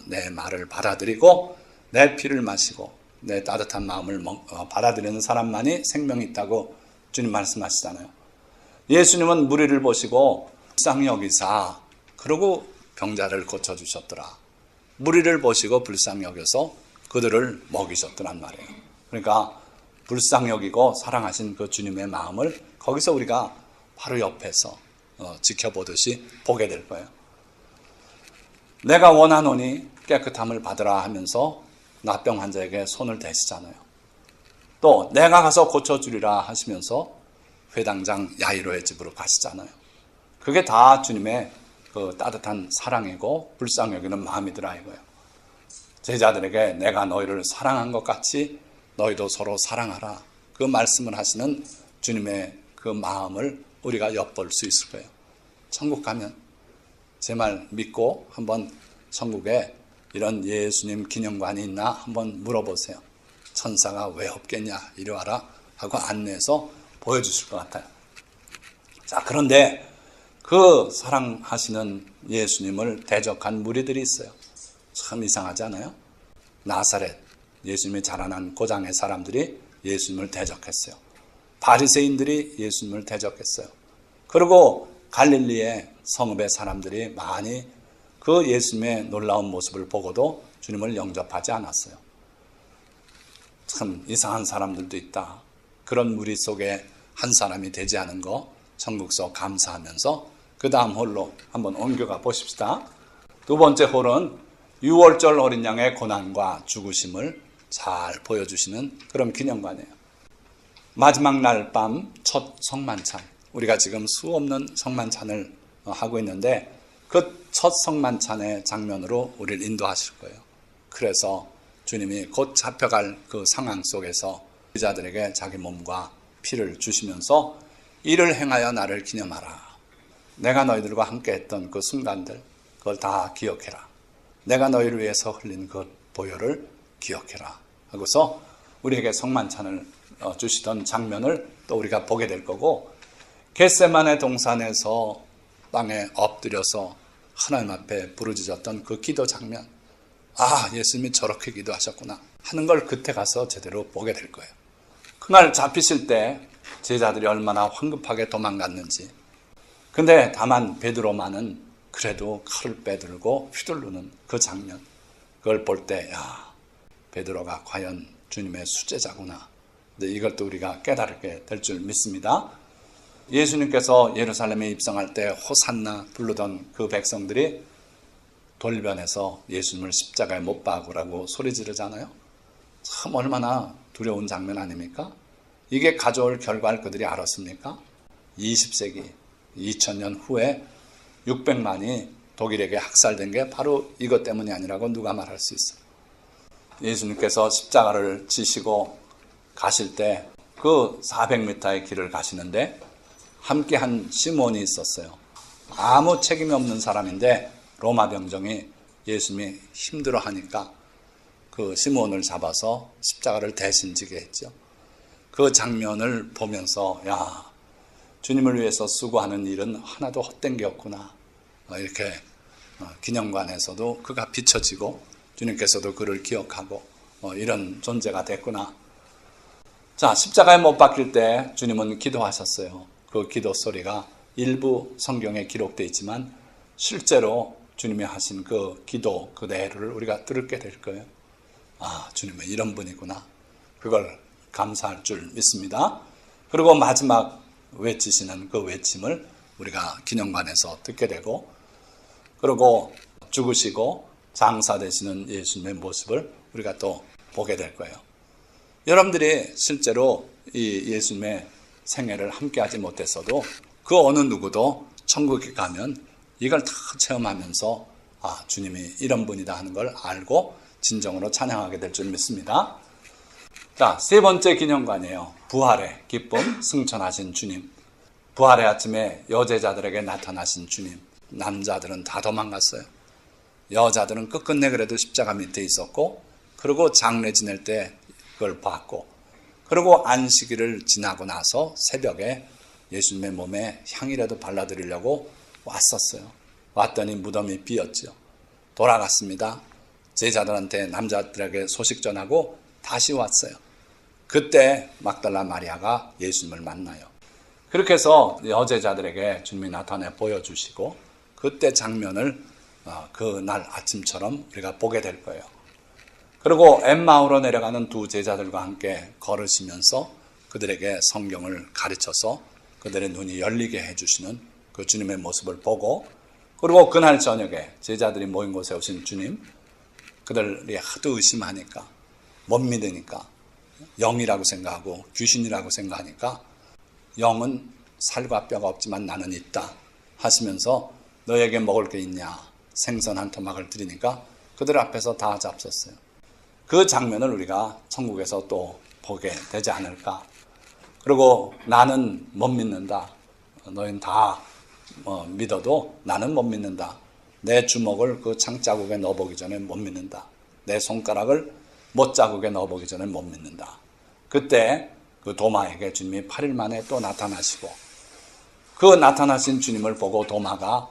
내 말을 받아들이고 내 피를 마시고 내 따뜻한 마음을 받아들이는 사람만이 생명이 있다고 주님 말씀하시잖아요. 예수님은 무리를 보시고 불쌍히 여기사, 그러고 병자를 고쳐주셨더라. 무리를 보시고 불쌍히 여겨서 그들을 먹이셨더란 말이에요. 그러니까 불쌍히 여기고 사랑하신 그 주님의 마음을 거기서 우리가 바로 옆에서 지켜보듯이 보게 될 거예요. 내가 원하노니 깨끗함을 받으라 하면서 나병 환자에게 손을 대시잖아요. 또 내가 가서 고쳐주리라 하시면서 회당장 야이로의 집으로 가시잖아요. 그게 다 주님의 그 따뜻한 사랑이고 불쌍히 여기는 마음이더라 이거예요. 제자들에게 내가 너희를 사랑한 것 같이 너희도 서로 사랑하라, 그 말씀을 하시는 주님의 그 마음을 우리가 엿볼 수 있을 거예요. 천국 가면 제 말 믿고 한번 천국에 이런 예수님 기념관이 있나 한번 물어보세요. 천사가 왜 없겠냐, 이리 와라 하고 안내해서 보여주실 것 같아요. 자, 그런데 그 사랑하시는 예수님을 대적한 무리들이 있어요. 참 이상하지 않아요? 나사렛, 예수님이 자라난 고장의 사람들이 예수님을 대적했어요. 바리새인들이 예수님을 대적했어요. 그리고 갈릴리의 성읍의 사람들이 많이 그 예수님의 놀라운 모습을 보고도 주님을 영접하지 않았어요. 참 이상한 사람들도 있다. 그런 무리 속에 한 사람이 되지 않은 거 천국서 감사하면서 그 다음 홀로 한번 옮겨가 보십시다. 두 번째 홀은 6월절 어린 양의 고난과 죽으심을 잘 보여주시는 그런 기념관이에요. 마지막 날 밤 첫 성만찬, 우리가 지금 수없는 성만찬을 하고 있는데 그 첫 성만찬의 장면으로 우리를 인도하실 거예요. 그래서 주님이 곧 잡혀갈 그 상황 속에서 제자들에게 자기 몸과 피를 주시면서 이를 행하여 나를 기념하라. 내가 너희들과 함께 했던 그 순간들, 그걸 다 기억해라. 내가 너희를 위해서 흘린 그 보혈을 기억해라 하고서 우리에게 성만찬을 주시던 장면을 또 우리가 보게 될 거고, 겟세마네 동산에서 땅에 엎드려서 하나님 앞에 부르짖었던 그 기도 장면, 아, 예수님이 저렇게 기도하셨구나 하는 걸 그때 가서 제대로 보게 될 거예요. 그날 잡히실 때 제자들이 얼마나 황급하게 도망갔는지. 근데 다만 베드로만은 그래도 칼을 빼들고 휘두르는 그 장면, 그걸 볼 때 야, 베드로가 과연 주님의 수제자구나. 근데 이걸 또 우리가 깨달게 될 줄 믿습니다. 예수님께서 예루살렘에 입성할 때 호산나 부르던 그 백성들이 돌변해서 예수님을 십자가에 못 박으라고 소리 지르잖아요. 참 얼마나 두려운 장면 아닙니까? 이게 가져올 결과를 그들이 알았습니까? 20세기, 2000년 후에 600만이 독일에게 학살된 게 바로 이것 때문이 아니라고 누가 말할 수 있어요. 예수님께서 십자가를 지시고 가실 때 그 400m의 길을 가시는데 함께한 시몬이 있었어요. 아무 책임이 없는 사람인데 로마 병정이 예수님이 힘들어하니까 그 시몬을 잡아서 십자가를 대신 지게 했죠. 그 장면을 보면서 야, 주님을 위해서 수고하는 일은 하나도 헛된 게 없구나. 이렇게 기념관에서도 그가 비춰지고 주님께서도 그를 기억하고 이런 존재가 됐구나. 자, 십자가에 못 박힐 때 주님은 기도하셨어요. 그 기도 소리가 일부 성경에 기록되어 있지만 실제로 주님이 하신 그 기도 그대로를 우리가 들게 될 거예요. 아, 주님은 이런 분이구나. 그걸 감사할 줄 믿습니다. 그리고 마지막 외치시는 그 외침을 우리가 기념관에서 듣게 되고, 그리고 죽으시고 장사되시는 예수님의 모습을 우리가 또 보게 될 거예요. 여러분들이 실제로 이 예수님의 생애를 함께하지 못했어도 그 어느 누구도 천국에 가면 이걸 다 체험하면서 아, 주님이 이런 분이다 하는 걸 알고 진정으로 찬양하게 될 줄 믿습니다. 자, 세 번째 기념관이에요. 부활의 기쁨, 승천하신 주님. 부활의 아침에 여제자들에게 나타나신 주님. 남자들은 다 도망갔어요. 여자들은 끝끝내 그래도 십자가 밑에 있었고, 그리고 장례 지낼 때 그걸 봤고, 그리고 안식일을 지나고 나서 새벽에 예수님의 몸에 향이라도 발라드리려고 왔었어요. 왔더니 무덤이 비었죠. 돌아갔습니다. 제자들한테 남자들에게 소식 전하고 다시 왔어요. 그때 막달라 마리아가 예수님을 만나요. 그렇게 해서 여제자들에게 주님이 나타내 보여주시고 그때 장면을 그날 아침처럼 우리가 보게 될 거예요. 그리고 엠마오로 내려가는 두 제자들과 함께 걸으시면서 그들에게 성경을 가르쳐서 그들의 눈이 열리게 해주시는 그 주님의 모습을 보고, 그리고 그날 저녁에 제자들이 모인 곳에 오신 주님, 그들이 하도 의심하니까 못 믿으니까 영이라고 생각하고 귀신이라고 생각하니까 영은 살과 뼈가 없지만 나는 있다 하시면서 너에게 먹을 게 있냐 생선 한 토막을 드리니까 그들 앞에서 다 잡섰어요. 그 장면을 우리가 천국에서 또 보게 되지 않을까. 그리고 나는 못 믿는다. 너희는 다 믿어도 나는 못 믿는다. 내 주먹을 그 창자국에 넣어보기 전에 못 믿는다. 내 손가락을 못자국에 넣어보기 전에 못 믿는다. 그때 그 도마에게 주님이 8일 만에 또 나타나시고, 그 나타나신 주님을 보고 도마가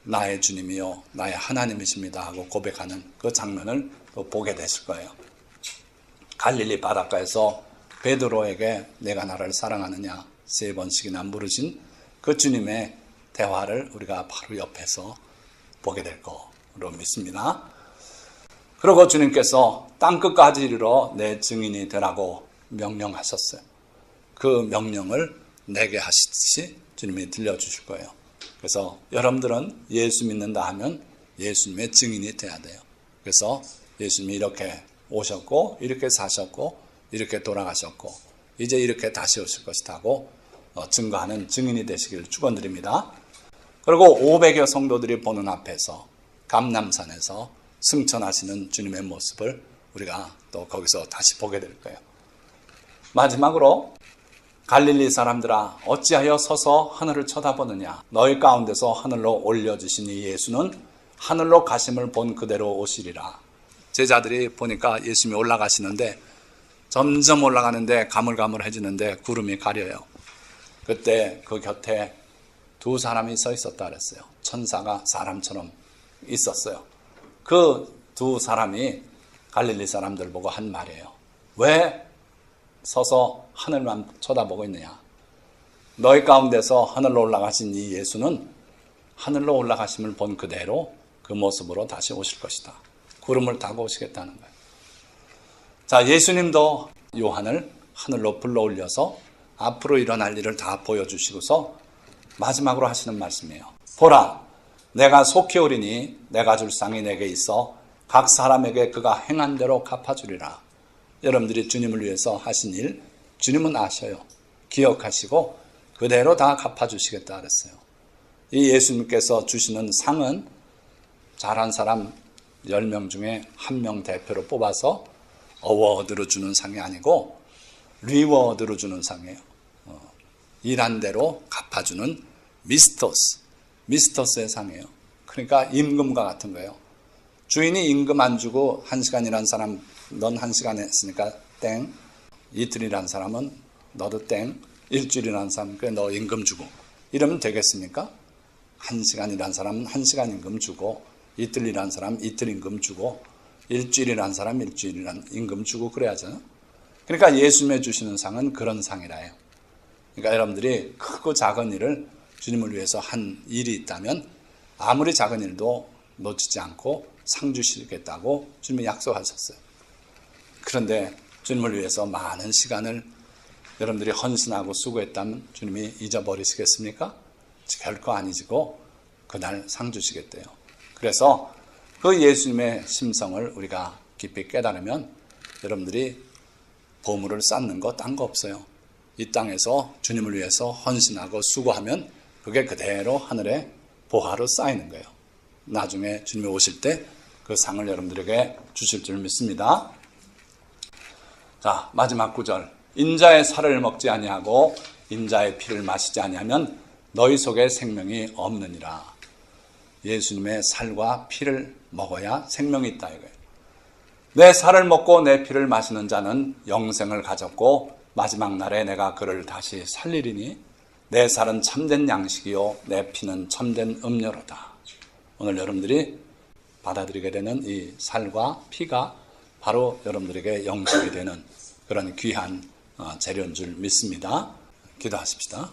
나의 주님이요 나의 하나님이십니다 하고 고백하는 그 장면을 또 보게 됐을 거예요. 갈릴리 바닷가에서 베드로에게 내가 나를 사랑하느냐 3번씩이나 물으신 그 주님의 대화를 우리가 바로 옆에서 보게 될 거로 믿습니다. 그리고 주님께서 땅끝까지 이르러 내 증인이 되라고 명령하셨어요. 그 명령을 내게 하시듯이 주님이 들려주실 거예요. 그래서 여러분들은 예수 믿는다 하면 예수님의 증인이 돼야 돼요. 그래서 예수님이 이렇게 오셨고 이렇게 사셨고 이렇게 돌아가셨고 이제 이렇게 다시 오실 것이다 하고 증거하는 증인이 되시기를 축원드립니다. 그리고 500여 성도들이 보는 앞에서 감람산에서 승천하시는 주님의 모습을 우리가 또 거기서 다시 보게 될 거예요. 마지막으로 갈릴리 사람들아 어찌하여 서서 하늘을 쳐다보느냐. 너희 가운데서 하늘로 올려주신 이 예수는 하늘로 가심을 본 그대로 오시리라. 제자들이 보니까 예수님이 올라가시는데 점점 올라가는데 가물가물해지는데 구름이 가려요. 그때 그 곁에 두 사람이 서 있었다 그랬어요. 천사가 사람처럼 있었어요. 그 두 사람이 갈릴리 사람들 보고 한 말이에요. 왜 서서 하늘만 쳐다보고 있느냐. 너희 가운데서 하늘로 올라가신 이 예수는 하늘로 올라가심을 본 그대로 그 모습으로 다시 오실 것이다. 구름을 타고 오시겠다는 거예요. 자, 예수님도 요한을 하늘로 불러 올려서 앞으로 일어날 일을 다 보여주시고서 마지막으로 하시는 말씀이에요. 보라, 내가 속히 오리니 내가 줄 상이 내게 있어 각 사람에게 그가 행한 대로 갚아주리라. 여러분들이 주님을 위해서 하신 일 주님은 아셔요. 기억하시고 그대로 다 갚아주시겠다 그랬어요. 이 예수님께서 주시는 상은 잘한 사람 10명 중에 1명 대표로 뽑아서 어워드로 주는 상이 아니고 리워드로 주는 상이에요. 일한 대로 갚아주는 미스터스의 상이에요. 그러니까 임금과 같은 거예요. 주인이 임금 안 주고 1시간 일한 사람 넌 1시간 했으니까 땡, 이틀 일한 사람은 너도 땡, 일주일 일한 사람 그래 너 임금 주고 이러면 되겠습니까? 1시간 일한 사람은 1시간 임금 주고 이틀 일한 사람 이틀 임금 주고 일주일 일한 사람 일주일 일한 임금 주고 그래야죠. 그러니까 예수님의 주시는 상은 그런 상이라요. 그러니까 여러분들이 크고 작은 일을 주님을 위해서 한 일이 있다면 아무리 작은 일도 놓치지 않고 상 주시겠다고 주님이 약속하셨어요. 그런데 주님을 위해서 많은 시간을 여러분들이 헌신하고 수고했다면 주님이 잊어버리시겠습니까? 결코 아니지고 그날 상 주시겠대요. 그래서 그 예수님의 심성을 우리가 깊이 깨달으면 여러분들이 보물을 쌓는 거 딴 거 없어요. 이 땅에서 주님을 위해서 헌신하고 수고하면 그게 그대로 하늘에 보화로 쌓이는 거예요. 나중에 주님이 오실 때 그 상을 여러분들에게 주실 줄 믿습니다. 자, 마지막 구절. 인자의 살을 먹지 아니하고 인자의 피를 마시지 아니하면 너희 속에 생명이 없느니라. 예수님의 살과 피를 먹어야 생명이 있다 이거예요. 내 살을 먹고 내 피를 마시는 자는 영생을 가졌고 마지막 날에 내가 그를 다시 살리리니 내 살은 참된 양식이요 내 피는 참된 음료로다. 오늘 여러분들이 받아들이게 되는 이 살과 피가 바로 여러분들에게 영식이 되는 그런 귀한 재료인 줄 믿습니다. 기도하십시다.